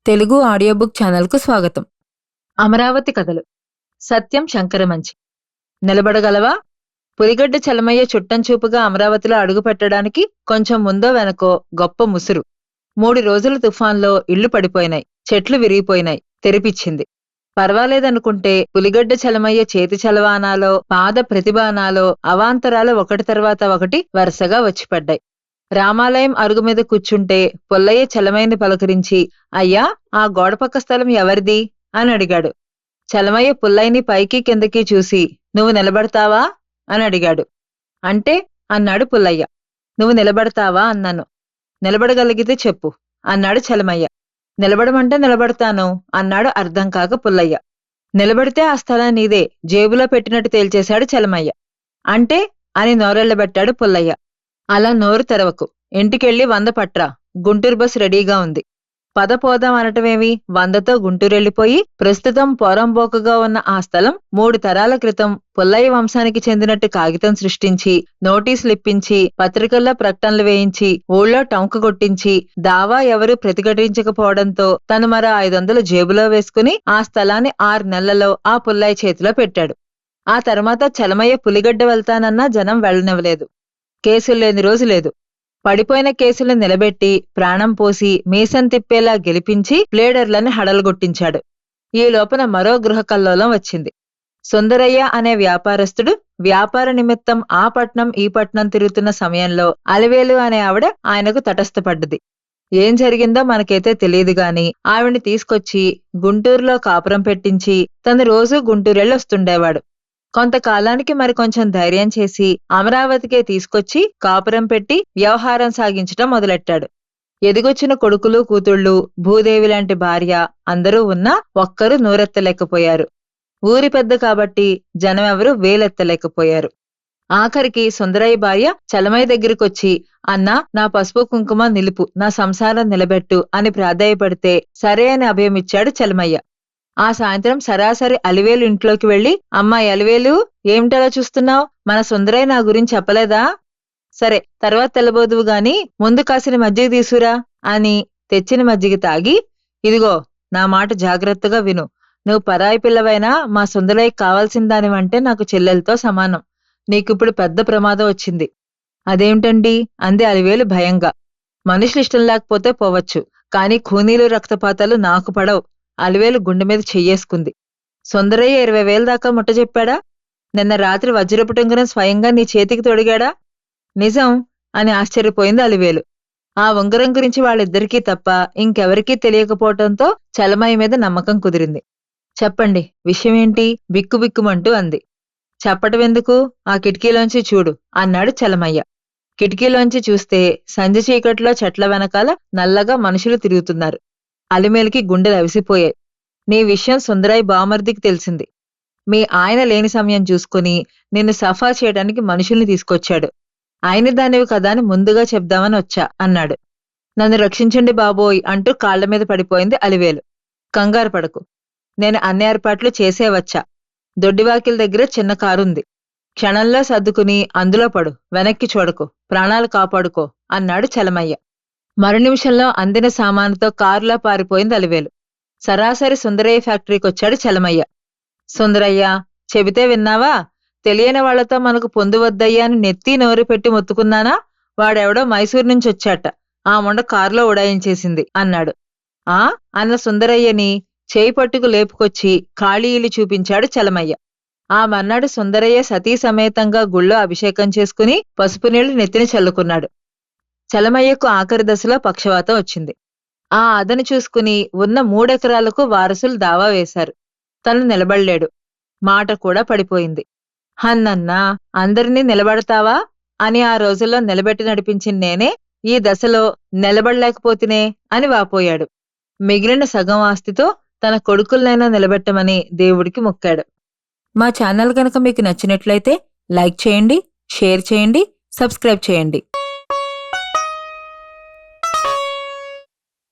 Telugu audio book ఛానల్కు స్వాగతం. అమరావతి కథలు. సత్యం శంకరమంచి. నిలబడగలవా? పులిగడ్డ చలమయ్య చుట్టంచూపుగా అమరావతిలో అడుగు పెట్టడానికి కొంచెం ముందో వెనకో గొప్ప ముసురు. 3 రోజుల తుఫాన్లో ఇళ్లు పడిపోయినాయి, చెట్లు విరిగిపోయినాయి, తెరిపిచ్చింది. పర్వాలేదనుకుంటే పులిగడ్డ చలమయ్య చేతి చలవానాలో పాద ప్రతిభానాలో అవాంతరాలు ఒకటి తర్వాత ఒకటి వరుసగా వచ్చిపడ్డాయి. రామాలయం అరుగు మీద కూర్చుంటే పుల్లయ్య చలమయ్యని పలకరించి, అయ్యా, ఆ గోడపక్క స్థలం ఎవరిది అని అడిగాడు. చలమయ్య పుల్లయ్యని పైకి కిందకి చూసి, నువ్వు నిలబడతావా అని అడిగాడు. అంటే అన్నాడు పుల్లయ్య. నువ్వు నిలబడతావా అన్నాను. నిలబడగలిగితే చెప్పు అన్నాడు చలమయ్య. నిలబడమంటే నిలబడతాను అన్నాడు అర్థం కాక పుల్లయ్య. నిలబడితే ఆ స్థలం నీదే, జేబులో పెట్టినట్టు తేల్చేశాడు చలమయ్య. అంటే అని నోరెళ్లబెట్టాడు పుల్లయ్య. అలా నోరు తెరవకు, ఇంటికెళ్ళి 100 పట్రా, గుంటూరు బస్ రెడీగా ఉంది. పద పోదాం అనటమేమి, 100తో గుంటూరెళ్ళిపోయి ప్రస్తుతం పోరంబోకగా ఉన్న ఆ స్థలం 3 తరాల క్రితం పుల్లయ్య వంశానికి చెందినట్టు కాగితం సృష్టించి, నోటీసులిప్పించి, పత్రికల్లో ప్రకటనలు వేయించి, ఊళ్ళో టంకు కొట్టించి, దావా ఎవరూ ప్రతిఘటించకపోవడంతో తను మరో 500 జేబులో వేసుకుని ఆ స్థలాన్ని 6 నెలల్లో ఆ పుల్లయ్య చేతిలో పెట్టాడు. ఆ తర్వాత చలమయ్య పులిగడ్డ వెళ్తానన్నా జనం వెళ్ళనివ్వలేదు. కేసులు లేని రోజు లేదు. పడిపోయిన కేసులు నిలబెట్టి, ప్రాణం పోసి, మీసం తిప్పేలా గెలిపించి ప్లేడర్లని హడలగొట్టించాడు. ఈ లోపల మరో గృహకల్లోలం వచ్చింది. సుందరయ్య అనే వ్యాపారస్తుడు వ్యాపార నిమిత్తం ఆ పట్నం ఈ పట్నం తిరుగుతున్న సమయంలో అలివేలు అనే ఆవిడ ఆయనకు తటస్థపడ్డది. ఏం జరిగిందో మనకైతే తెలియదుగాని ఆవిడ్ని తీసుకొచ్చి గుంటూరులో కాపురం పెట్టించి తను రోజూ గుంటూరెళ్ళొస్తుండేవాడు. కొంతకాలానికి మరి కొంచెం ధైర్యం చేసి అమరావతికే తీసుకొచ్చి కాపురం పెట్టి వ్యవహారం సాగించటం మొదలెట్టాడు. ఎదిగొచ్చిన కొడుకులు కూతుళ్ళు, భూదేవి లాంటి భార్య అందరూ ఉన్నా ఒక్కరూ నోరెత్తలేకపోయారు. ఊరి పెద్ద కాబట్టి జనమెవరూ వేలెత్తలేకపోయారు. ఆఖరికి సుందరయ్య భార్య చలమయ్య దగ్గరికొచ్చి, అన్నా, నా పసుపు కుంకుమ నిలుపు, నా సంసారం నిలబెట్టు అని ప్రాధేయపడితే సరే అని అభయమిచ్చాడు చలమయ్య. ఆ సాయంత్రం సరాసరి అలివేలు ఇంట్లోకి వెళ్లి, అమ్మాయి అలివేలు, ఏమిటలా చూస్తున్నావు? మన సుందరయ్య నా గురించి చెప్పలేదా? సరే, తర్వాత తెల్లబోదువు గాని ముందు కాసిన మజ్జిగ తీసుకురా అని తెచ్చిన మజ్జిగ తాగి, ఇదిగో, నా మాట జాగ్రత్తగా విను. నువ్వు పరాయి పిల్లవైనా మా సుందరయ్య కావాల్సిన దానివంటే నాకు చెల్లెలతో సమానం. నీకిప్పుడు పెద్ద ప్రమాదం వచ్చింది. అదేమిటండి అంది అలివేలు భయంగా. మనుషులిష్టం లేకపోతే పోవచ్చు, కాని ఖూనీలు రక్తపాతాలు నాకు పడవు. అలివేలు గుండె మీద చెయ్యేసుకుంది. సుందరయ్య 20,000 దాకా ముట్ట చెప్పాడా? నిన్న రాత్రి వజ్రపు ఉంగరం స్వయంగా నీ చేతికి తొడిగాడా? నిజం అని ఆశ్చర్యపోయింది అలివేలు. ఆ ఉంగరం గురించి వాళ్ళిద్దరికీ తప్ప ఇంకెవరికీ తెలియకపోవటంతో చలమయ్య మీద నమ్మకం కుదిరింది. చెప్పండి, విషయమేంటి? బిక్కుబిక్కుమంటూ అంది. చెప్పటమెందుకు, ఆ కిటికీలోంచి చూడు అన్నాడు చలమయ్య. కిటికీలోంచి చూస్తే సంజి చీకట్లో చెట్ల వెనకాల నల్లగా మనుషులు తిరుగుతున్నారు. అలిమేలుకి గుండెలు అవిసిపోయాయి. నీ విషయం సుందరయ్య బామర్దికి తెలిసింది. మీ ఆయన లేని సమయం చూసుకుని నిన్ను సఫా చేయడానికి మనుషుల్ని తీసుకొచ్చాడు. ఆయన దానివి కదా అని ముందుగా చెప్దామని వచ్చా అన్నాడు. నన్ను రక్షించండి బాబోయ్ అంటూ కాళ్ల మీద పడిపోయింది అలివేలు. కంగారు పడకు, నేను అన్ని ఏర్పాట్లు చేసే వచ్చా. దొడ్డివాకిల దగ్గర చిన్న కారుంది. క్షణంలో సర్దుకుని అందులో పడు, వెనక్కి చూడకు, ప్రాణాలు కాపాడుకో అన్నాడు చలమయ్య. మరు నిమిషంలో అందిన సామానుతో కారులో పారిపోయింది అలివేలు. సరాసరి సుందరయ్య ఫ్యాక్టరీకొచ్చాడు చలమయ్య. సుందరయ్య, చెబితే విన్నావా? తెలియని వాళ్లతో మనకు పొందువద్దయ్యా అని నెత్తి నోరు పెట్టి మొత్తుకున్నానా? వాడెవడో మైసూరు నుంచి వచ్చాట, ఆ ముండ కారులో ఉడాయించేసింది అన్నాడు. ఆ అన్న సుందరయ్యని చేయి పట్టుకు లేపుకొచ్చి ఖాళీలు చూపించాడు చలమయ్య. ఆ మర్నాడు సుందరయ్య సతీ సమేతంగా గుళ్ళో అభిషేకం చేసుకుని పసుపు నీళ్లు నెత్తిని చల్లుకున్నాడు. చలమయ్యకు ఆఖరి దశలో పక్షవాతం వచ్చింది. ఆ అదను చూసుకుని ఉన్న 3 ఎకరాలకు వారసులు దావా వేశారు. తను నిలబడలేడు. మాట కూడా పడిపోయింది. హన్నన్నా, అందరినీ నిలబడతావా అని ఆ రోజుల్లో నిలబెట్టి నడిపించిన నేనే ఈ దశలో నిలబడలేకపోతేనే అని వాపోయాడు. మిగిలిన సగం ఆస్తితో తన కొడుకులనైనా నిలబెట్టమని దేవుడికి మొక్కాడు. మా ఛానల్ కనుక మీకు నచ్చినట్లయితే లైక్ చేయండి, షేర్ చేయండి, సబ్స్క్రైబ్ చేయండి.